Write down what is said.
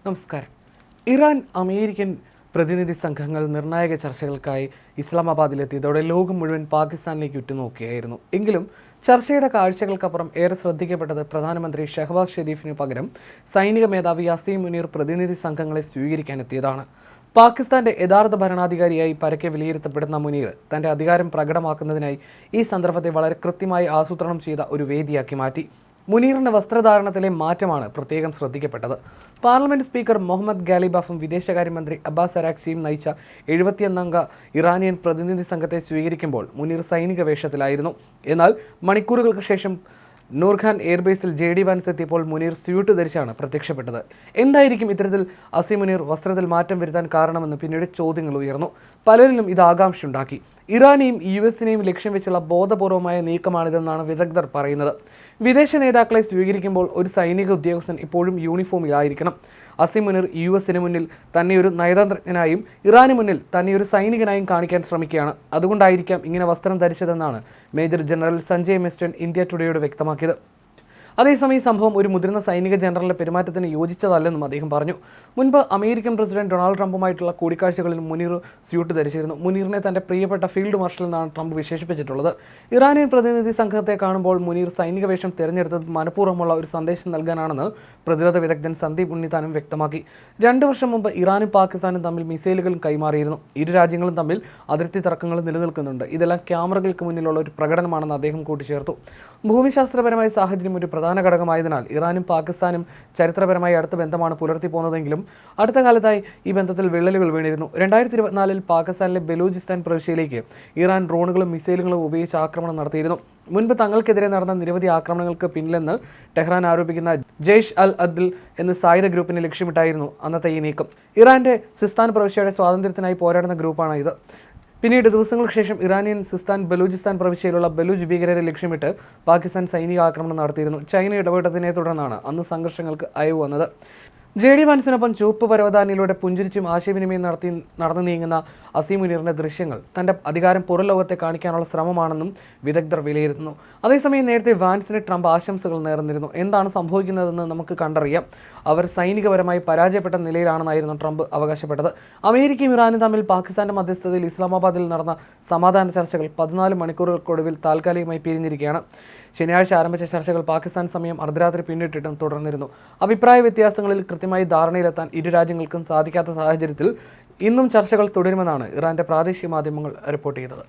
നമസ്കാരം. Iran American പ്രതിനിധി സംഘങ്ങൾ നിർണായക ചർച്ചകൾക്കായി ഇസ്ലാമാബാദിലെത്തിയതോടെ ലോകം മുഴുവൻ പാകിസ്ഥാനിലേക്ക് ഉറ്റുനോക്കുകയായിരുന്നു. എങ്കിലും ചർച്ചയുടെ കാഴ്ചകൾക്കപ്പുറം ഏറെ ശ്രദ്ധിക്കപ്പെട്ടത് പ്രധാനമന്ത്രി ഷഹബാസ് ഷെരീഫിനു പകരം സൈനിക മേധാവി അസീം മുനീർ പ്രതിനിധി സംഘങ്ങളെ സ്വീകരിക്കാനെത്തിയതാണ്. പാകിസ്ഥാന്റെ യഥാർത്ഥ ഭരണാധികാരിയായി പരക്കെ വിലയിരുത്തപ്പെടുന്ന മുനീർ തന്റെ അധികാരം പ്രകടമാക്കുന്നതിനായി ഈ സന്ദർഭത്തെ വളരെ കൃത്യമായി ആസൂത്രണം ചെയ്ത ഒരു വേദിയാക്കി മാറ്റി. മുനീറിന്റെ വസ്ത്രധാരണത്തിലെ മാറ്റമാണ് പ്രത്യേകം ശ്രദ്ധിക്കപ്പെട്ടത്. പാർലമെന്റ് സ്പീക്കർ മുഹമ്മദ് ഗാലിബാഫും വിദേശകാര്യമന്ത്രി അബ്ബാസ് അരാക്ചിയും നയിച്ച 71 ഇറാനിയൻ പ്രതിനിധി സംഘത്തെ സ്വീകരിക്കുമ്പോൾ മുനീർ സൈനിക വേഷത്തിലായിരുന്നു. എന്നാൽ മണിക്കൂറുകൾക്ക് ശേഷം നൂർഖാൻ എയർബേസിൽ JD വാൻസ് എത്തിയപ്പോൾ മുനീർ സ്യൂട്ട് ധരിച്ചാണ് പ്രത്യക്ഷപ്പെട്ടത്. എന്തായിരിക്കും ഇത്തരത്തിൽ അസീം മുനീർ വസ്ത്രത്തിൽ മാറ്റം വരുത്താൻ കാരണമെന്ന് പിന്നീട് ചോദ്യങ്ങൾ ഉയർന്നു. പലരിലും ഇത് ആകാംക്ഷയുണ്ടാക്കി. ഇറാനെയും US-നെയും ലക്ഷ്യം വെച്ചുള്ള ബോധപൂർവമായ നീക്കമാണിതെന്നാണ് വിദഗ്ധർ പറയുന്നത്. വിദേശ നേതാക്കളെ സ്വീകരിക്കുമ്പോൾ ഒരു സൈനിക ഉദ്യോഗസ്ഥൻ ഇപ്പോഴും യൂണിഫോമിലായിരിക്കണം. അസീം മുനീർ US-ന് മുന്നിൽ തന്നെ ഒരു നയതന്ത്രജ്ഞനായും ഇറാന് മുന്നിൽ തന്നെ ഒരു സൈനികനായും കാണിക്കാൻ ശ്രമിക്കുകയാണ്. അതുകൊണ്ടായിരിക്കാം ഇങ്ങനെ വസ്ത്രം ധരിച്ചതെന്നാണ് മേജർ ജനറൽ സഞ്ജയ് മിസ്റ്റൺ ഇന്ത്യ ടുഡേയോട് വ്യക്തമാക്കിയത്. അതേസമയം ഈ സംഭവം ഒരു മുതിർന്ന സൈനിക ജനറലിന്റെ പെരുമാറ്റത്തിന് യോജിച്ചതല്ലെന്നും അദ്ദേഹം പറഞ്ഞു. മുൻപ് അമേരിക്കൻ പ്രസിഡന്റ് ഡൊണാൾഡ് ട്രംപുമായിട്ടുള്ള കൂടിക്കാഴ്ചകളിൽ മുനീർ സ്യൂട്ട് ധരിച്ചിരുന്നു. മുനീറിനെ തന്റെ പ്രിയപ്പെട്ട ഫീൽഡ് മാർഷൽ എന്നാണ് ട്രംപ് വിശേഷിപ്പിച്ചിട്ടുള്ളത്. ഇറാനിയൻ പ്രതിനിധി സംഘത്തെ കാണുമ്പോൾ മുനീർ സൈനിക വേഷം തിരഞ്ഞെടുത്തത് മനഃപൂർവ്വമുള്ള ഒരു സന്ദേശം നൽകാനാണെന്ന് പ്രതിരോധ വിദഗ്ധൻ സന്ദീപ് ഉണ്ണിത്താനും വ്യക്തമാക്കി. 2 വർഷം മുമ്പ് ഇറാനും പാകിസ്ഥാനും തമ്മിൽ മിസൈലുകളും കൈമാറിയിരുന്നു. ഇരു രാജ്യങ്ങളും തമ്മിൽ അതിർത്തി തർക്കങ്ങൾ നിലനിൽക്കുന്നുണ്ട്. ഇതെല്ലാം ക്യാമറകൾക്ക് മുന്നിലുള്ള ഒരു പ്രകടനമാണെന്ന് അദ്ദേഹം കൂട്ടിച്ചേർത്തു. ഭൂമിശാസ്ത്രപരമായ സാഹചര്യം ഒരു പ്രധാന ഘടകമായതിനാൽ ഇറാനും പാകിസ്ഥാനും ചരിത്രപരമായി അടുത്ത ബന്ധമാണ് പുലർത്തിപ്പോന്നതെങ്കിലും അടുത്ത കാലത്തായി ഈ ബന്ധത്തിൽ വിള്ളലുകൾ വീണിരുന്നു. 2024 പാകിസ്ഥാനിലെ ബലൂചിസ്ഥാൻ പ്രവിശ്യയിലേക്ക് ഇറാൻ ഡ്രോണുകളും മിസൈലുകളും ഉപയോഗിച്ച് ആക്രമണം നടത്തിയിരുന്നു. മുൻപ് തങ്ങൾക്കെതിരെ നടന്ന നിരവധി ആക്രമണങ്ങൾക്ക് പിന്നിലെന്ന് ടെഹ്റാൻ ആരോപിക്കുന്ന ജെയ്ഷ് അൽ അദ്ൽ എന്ന സായുധ ഗ്രൂപ്പിനെ ലക്ഷ്യമിട്ടായിരുന്നു അന്നത്തെ ഈ നീക്കം. ഇറാന്റെ സിസ്താൻ പ്രവിശ്യയുടെ സ്വാതന്ത്ര്യത്തിനായി പോരാടുന്ന ഗ്രൂപ്പാണ് ഇത്. പിന്നീട് ദിവസങ്ങൾക്ക് ശേഷം ഇറാനിയൻ സിസ്താൻ ബലൂചിസ്ഥാൻ പ്രവിശ്യയിലുള്ള ബലൂച്ച് ഭീകരരെ ലക്ഷ്യമിട്ട് പാകിസ്ഥാൻ സൈനിക ആക്രമണം നടത്തിയിരുന്നു. ചൈന ഇടപെട്ടതിനെ തുടർന്നാണ് അന്ന് സംഘർഷങ്ങൾക്ക് അയവ് വന്നത്. JD വാൻസിനൊപ്പം ചുവപ്പ് പരവതാനിയിലൂടെ പുഞ്ചിരിച്ചും ആശയവിനിമയം നടന്നു നീങ്ങുന്ന അസീം മുനീറിന്റെ ദൃശ്യങ്ങൾ തന്റെ അധികാരം പുറം ലോകത്തെ കാണിക്കാനുള്ള ശ്രമമാണെന്നും വിദഗ്ധർ വിലയിരുത്തുന്നു. അതേസമയം നേരത്തെ വാൻസിന് ട്രംപ് ആശംസകൾ നേർന്നിരുന്നു. എന്താണ് സംഭവിക്കുന്നതെന്ന് നമുക്ക് കണ്ടറിയാം. അവർ സൈനികപരമായി പരാജയപ്പെട്ട നിലയിലാണെന്നായിരുന്നു ട്രംപ് അവകാശപ്പെട്ടത്. അമേരിക്കയും ഇറാനും തമ്മിൽ പാകിസ്ഥാന്റെ മധ്യസ്ഥതയിൽ ഇസ്ലാമാബാദിൽ നടന്ന സമാധാന ചർച്ചകൾ 14 മണിക്കൂറുകൾക്കൊടുവിൽ താൽക്കാലികമായി പിരിഞ്ഞിരിക്കുകയാണ്. ശനിയാഴ്ച ആരംഭിച്ച ചർച്ചകൾ പാകിസ്ഥാൻ സമയം അർദ്ധരാത്രി പിന്നിട്ടിട്ടും തുടർന്നിരുന്നു. അഭിപ്രായ വ്യത്യാസങ്ങളിൽ കൃത്യമായി ധാരണയിലെത്താൻ ഇരു രാജ്യങ്ങൾക്കും സാധിക്കാത്ത സാഹചര്യത്തിൽ ഇന്നും ചർച്ചകൾ തുടരുമെന്നാണ് ഇറാന്റെ പ്രാദേശിക മാധ്യമങ്ങൾ റിപ്പോർട്ട് ചെയ്തത്.